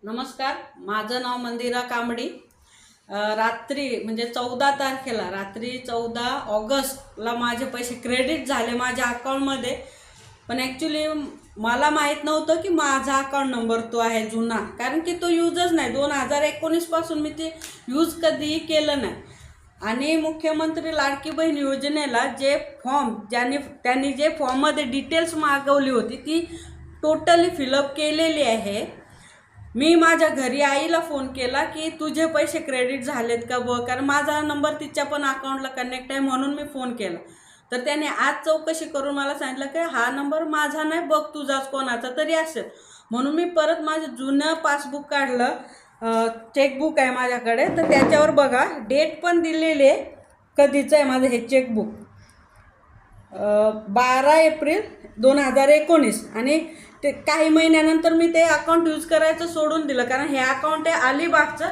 नमस्कार, माझं नाव मंदिरा कांबडी. रात्री म्हणजे 14 तारखेला रात्री 14 ऑगस्टला माझे पैसे क्रेडिट झाले माझ्या अकाउंटमध्ये. पण ॲक्च्युली मला माहीत नव्हतं की माझा अकाउंट नंबर तो आहे जुना, कारण की तो यूजच नाही. 2019 पासून मी ते यूज कधीही केलं नाही. आणि मुख्यमंत्री लाडकी बहीण योजनेला जे फॉर्म त्यांनी जे फॉर्ममध्ये डिटेल्स मागवली होती ती टोटली फिलअप केलेली आहे. मी माझ्या घरी आईला फोन केला की तुझे पैसे क्रेडिट झालेत का बघ, कारण माझा नंबर तिच्या पण अकाउंटला कनेक्ट आहे म्हणून मी फोन केला. तर त्याने आज चौकशी करून मला सांगितलं की हा नंबर माझा नाही, बघ तुझाच कोणाचा तरी असेल. म्हणून मी परत माझं जुनं पासबुक काढलं, चेकबुक आहे माझ्याकडे, तर त्याच्यावर बघा डेट पण दिलेली आहे कधीचं आहे माझं हे चेकबुक. 12 एप्रिल 2019. आणि ते काही महिन्यानंतर मी ते अकाउंट यूज करायचं सोडून दिलं, कारण हे अकाउंट आहे अलिबागचं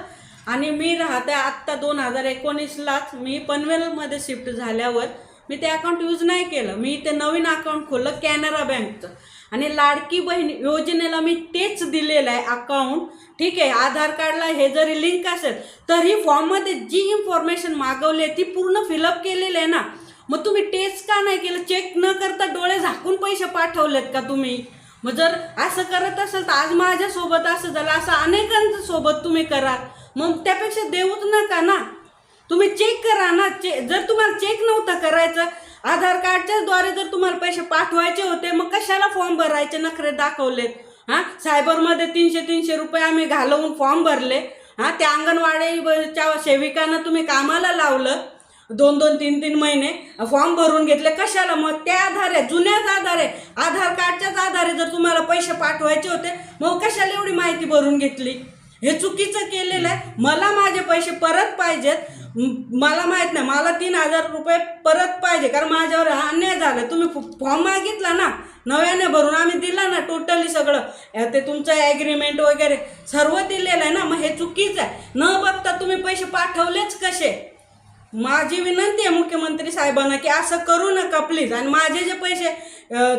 आणि मी राहते आत्ता 2019लाच मी पनवेलमध्ये शिफ्ट झाल्यावर मी ते अकाउंट यूज नाही केलं. मी ते नवीन अकाउंट खोललं कॅनरा बँकचं आणि लाडकी बहीण योजनेला मी तेच दिलेलं आहे अकाउंट. ठीक आहे, आधार कार्डला हे जरी लिंक असेल तरी फॉर्ममध्ये जी इन्फॉर्मेशन मागवली आहे ती पूर्ण फिलअप केलेली आहे ना. मग तुम्ही टेस्ट का नाही केलं? चेक न करता डोळे झाकून पैसे पाठवलेत का तुम्ही? मग जर असं करत असेल तर आज माझ्यासोबत असं झालं, असं अनेकांच्या सोबत तुम्ही करा. मग त्यापेक्षा देऊच नका ना, तुम्ही चेक करा ना. जर तुम्हाला चेक नव्हतं करायचं, आधार कार्डच्याच द्वारे जर तुम्हाला पैसे पाठवायचे होते, मग कशाला फॉर्म भरायचे नखरे दाखवलेत? हां, सायबरमध्ये 300 रुपये आम्ही घालवून फॉर्म भरले. हां, त्या अंगणवाडीच्या सेविकांना तुम्ही कामाला लावलं 2-3 महिने फॉर्म भरून घेतले कशाला? मग त्या आधारे जुन्याच आधारे आधार कार्डच्याच आधारे जर तुम्हाला पैसे पाठवायचे होते मग कशाला एवढी माहिती भरून घेतली? हे चुकीचं केलेलं आहे. मला माझे पैसे परत पाहिजेत. मला माहीत नाही, मला 3000 रुपये परत पाहिजे, कारण माझ्यावर अन्याय झाला. तुम्ही फॉर्म मागितला ना नव्याने भरून, आम्ही दिला ना टोटली सगळं ते तुमचं ॲग्रीमेंट वगैरे सर्व दिलेलं आहे ना. मग हे चुकीचं आहे. न बघता तुम्ही पैसे पाठवलेच कसे? माझी विनंती आहे मुख्यमंत्री साहेबांना की असं करू नका प्लीज. आणि माझे जे पैसे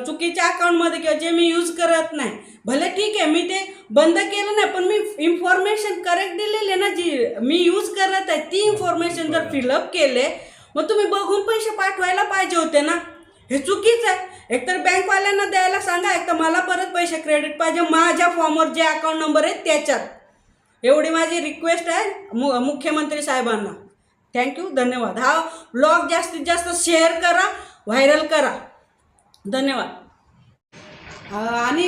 चुकीच्या अकाउंटमध्ये किंवा जे मी यूज करत नाही, भले ठीक आहे मी ते बंद केलं नाही, पण मी इन्फॉर्मेशन करेक्ट दिलेली आहे ना, जी मी यूज करत आहे ती इन्फॉर्मेशन जर फिलअप केले मग तुम्ही बघून पैसे पाठवायला पाहिजे होते ना. हे चुकीचं आहे. एकतर बँकवाल्यांना द्यायला सांगा, एक तर मला परत पैसे क्रेडिट पाहिजे माझ्या फॉर्मवर जे अकाउंट नंबर आहे त्याच्यात. एवढी माझी रिक्वेस्ट आहे मुख्यमंत्री साहेबांना. थँक्यू, धन्यवाद. हा ब्लॉग जास्तीत जास्त शेअर करा, व्हायरल करा. धन्यवाद. आणि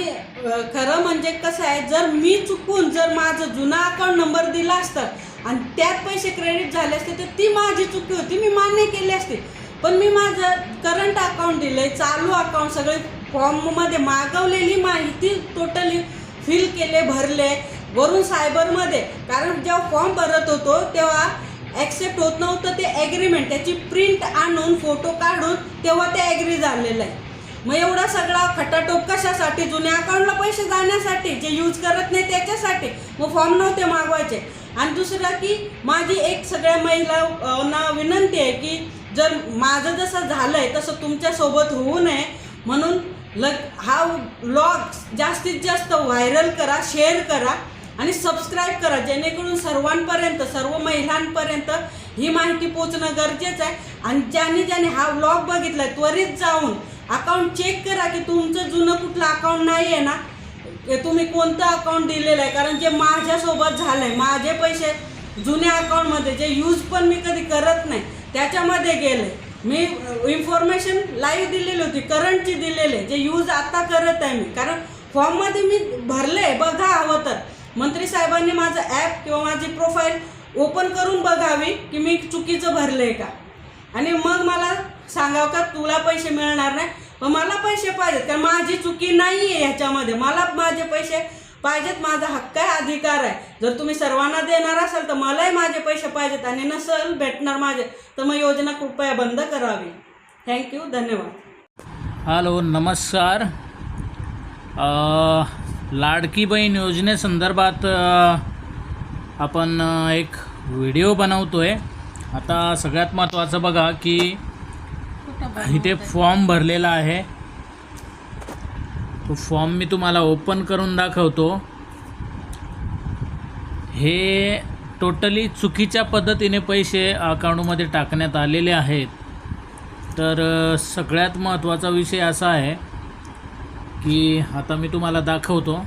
खरं म्हणजे कसं आहे, जर मी चुकून जर माझं जुना अकाउंट नंबर दिला असता आणि त्यात पैसे क्रेडिट झाले असते तर ती माझी चुकी होती, मी मान्य केली असते. पण मी माझं करंट अकाउंट दिलं आहे, चालू अकाउंट, सगळे फॉर्ममध्ये मागवलेली माहिती टोटली फिल केले, भरले वरून सायबरमध्ये. कारण जेव्हा फॉर्म भरत होतो तेव्हा ॲक्सेप्ट होत नव्हतं ते ॲग्रीमेंट, त्याची प्रिंट आणून फोटो काढून तेव्हा ते ॲग्री झालेलं आहे. मग एवढा सगळा खटाटोप कशासाठी? जुन्या अकाउंटला पैसे जाण्यासाठी, जे यूज करत नाही त्याच्यासाठी. मग फॉर्म नव्हते मागवायचे. आणि दुसरं की माझी एक सगळ्या महिलांना विनंती आहे की जर माझं जसं झालं आहे तसं तुमच्यासोबत होऊ नये म्हणून हा व्लॉग जास्तीत जास्त व्हायरल करा, शेअर करा आणि सबस्क्राईब करा, जेणेकरून सर्वांपर्यंत, सर्व महिलांपर्यंत ही माहिती पोचणं गरजेचं आहे. आणि ज्याने हा व्लॉग बघितला त्वरित जाऊन अकाउंट चेक करा की तुमचं जुनं कुठलं अकाउंट नाही आहे ना, तुम्ही कोणतं अकाउंट दिलेलं आहे. कारण जे माझ्यासोबत झालं आहे, माझे पैसे जुन्या अकाउंटमध्ये जे यूज पण मी कधी करत नाही त्याच्यामध्ये गेले. मी इन्फॉर्मेशन लाईव्ह दिलेली होती, करंटची दिलेली आहे, जे यूज आता करत आहे मी. कारण फॉर्ममध्ये मी भरले आहे, बघा हवं तर. मंत्री साहेबांनी माझं ॲप किंवा माझी प्रोफाईल ओपन करून बघावी की मी चुकीचं भरलं आहे का, आणि मग मला सांगावं का तुला पैसे मिळणार नाही. पण मला पैसे पाहिजेत, कारण माझी चुकी नाही आहे ह्याच्यामध्ये. मला माझे पैसे पाहिजेत, माझा हक्क आहे, अधिकार आहे. जर तुम्ही सर्वांना देणार असाल तर मलाही माझे पैसे पाहिजेत, आणि नसेल भेटणार माझे तर मग योजना कृपया बंद करावी. थँक्यू, धन्यवाद. हॅलो, नमस्कार. लाडकी बहीण योजनेसंदर्भात आपण एक व्हिडिओ बनवतो आहे. आता सगळ्यात महत्त्वाचं बघा की इथे फॉर्म भरलेला आहे. तो फॉर्म मी तुम्हाला ओपन करून दाखवतो. हे टोटली चुकीच्या पद्धतीने पैसे अकाउंटमध्ये टाकण्यात आलेले आहेत. तर सगळ्यात महत्त्वाचा विषय असा आहे की आता मी तुम्हाला दाखवतो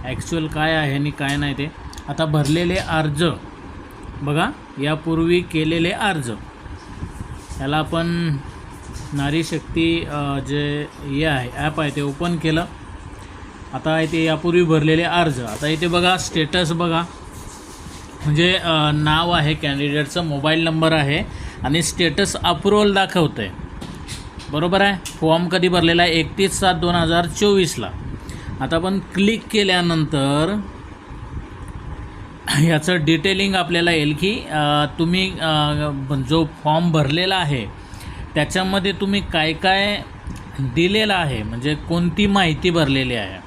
ॲक्च्युअल काय आहे आणि काय नाही ते. आता भरलेले अर्ज बघा, यापूर्वी केलेले अर्ज, याला आपण नारी शक्ती जे हे आहे ॲप आहे ते ओपन केलं. आता इथे यापूर्वी भरलेले अर्ज, आता इथे बघा स्टेटस बघा, म्हणजे नाव आहे कॅन्डिडेटचं, मोबाईल नंबर आहे आणि स्टेटस अप्रूव्हल दाखवतं आहे. बरोबर आहे. फॉर्म कधी भरलेला आहे 31/7/2024ला. आता आपण क्लिक केल्यानंतर याचं डिटेलिंग आपल्याला येईल की तुम्ही जो फॉर्म भरलेला आहे त्याच्यामध्ये तुम्ही काय काय दिलेलं आहे, म्हणजे कोणती माहिती भरलेली आहे.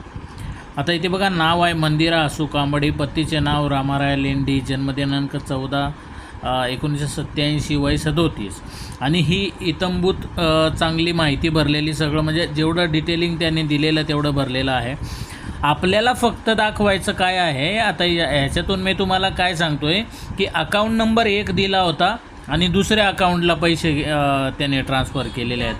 आता इथे बघा नाव आहे मंदिरा असू कांबडी, पतीचे नाव रामाराय लेंडी, जन्मदिनांक 14/1987, वय 37 आणि ही इतंभूत चांगली माहिती भरलेली, सगळं म्हणजे जेवढं डिटेलिंग त्यांनी दिलेलं तेवढं भरलेलं आहे. आपल्याला फक्त दाखवायचं काय आहे, आता ह्याच्यातून मी तुम्हाला काय सांगतो आहे की अकाउंट नंबर 1 दिला होता आणि दुसऱ्या अकाउंटला पैसे त्याने ट्रान्सफर केलेले आहेत.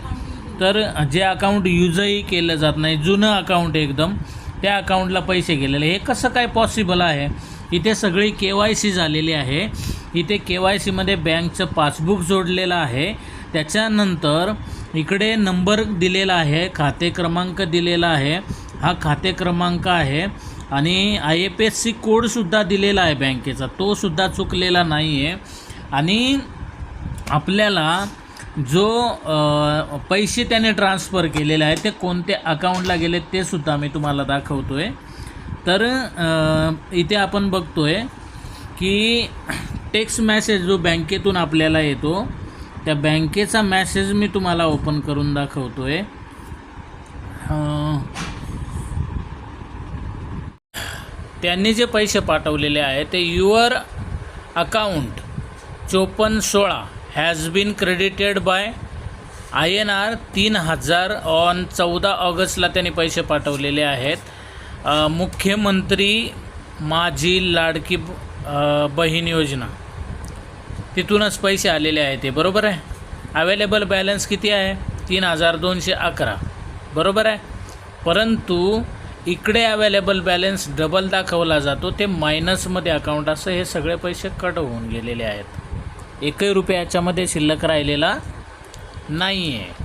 तर जे अकाउंट यूजही केलं जात नाही, जुनं अकाउंट एकदम, त्या अकाउंटला पैसे गेलेले, हे कसं काय पॉसिबल आहे. इथे सगळी KYC झालेली आहे. इथे KYCमध्ये बँकचं पासबुक जोडलेलं आहे. त्याच्यानंतर इकडे नंबर दिलेला आहे, खाते क्रमांक दिलेला आहे, हा खाते क्रमांक आहे आणि IFSC कोडसुद्धा दिलेला आहे बँकेचा, तो सुद्धा चुकलेला नाही आहे. आणि आपल्याला जो पैसे त्याने ट्रान्सफर केलेले आहेत ते कोणत्या अकाउंटला गेले ते सुद्धा मी तुम्हाला दाखवतो आहे. तर इथे आपण बघतो आहे की टेक्स्ट मॅसेज जो बँकेतून आपल्याला येतो, त्या बँकेचा मॅसेज मी तुम्हाला ओपन करून दाखवतो आहे. त्यांनी जे पैसे पाठवलेले आहे ते your account 5416 has been credited by INR 3000 on 14 ऑगस्टला त्यांनी पैसे पाठवलेले आहेत. मुख्यमंत्री माझी लाडकी बहीण योजना, तिथूनच पैसे आलेले आहेत ते. बरोबर आहे. अवेलेबल बॅलन्स किती आहे 3211. बरोबर आहे. परंतु इकडे अवेलेबल बॅलन्स डबल दाखवला जातो, ते मायनसमध्ये अकाउंट, असं हे सगळे पैसे कट होऊन गेलेले आहेत. 1 रुपया याच्यामध्ये शिल्लक राहिलेला नाही आहे.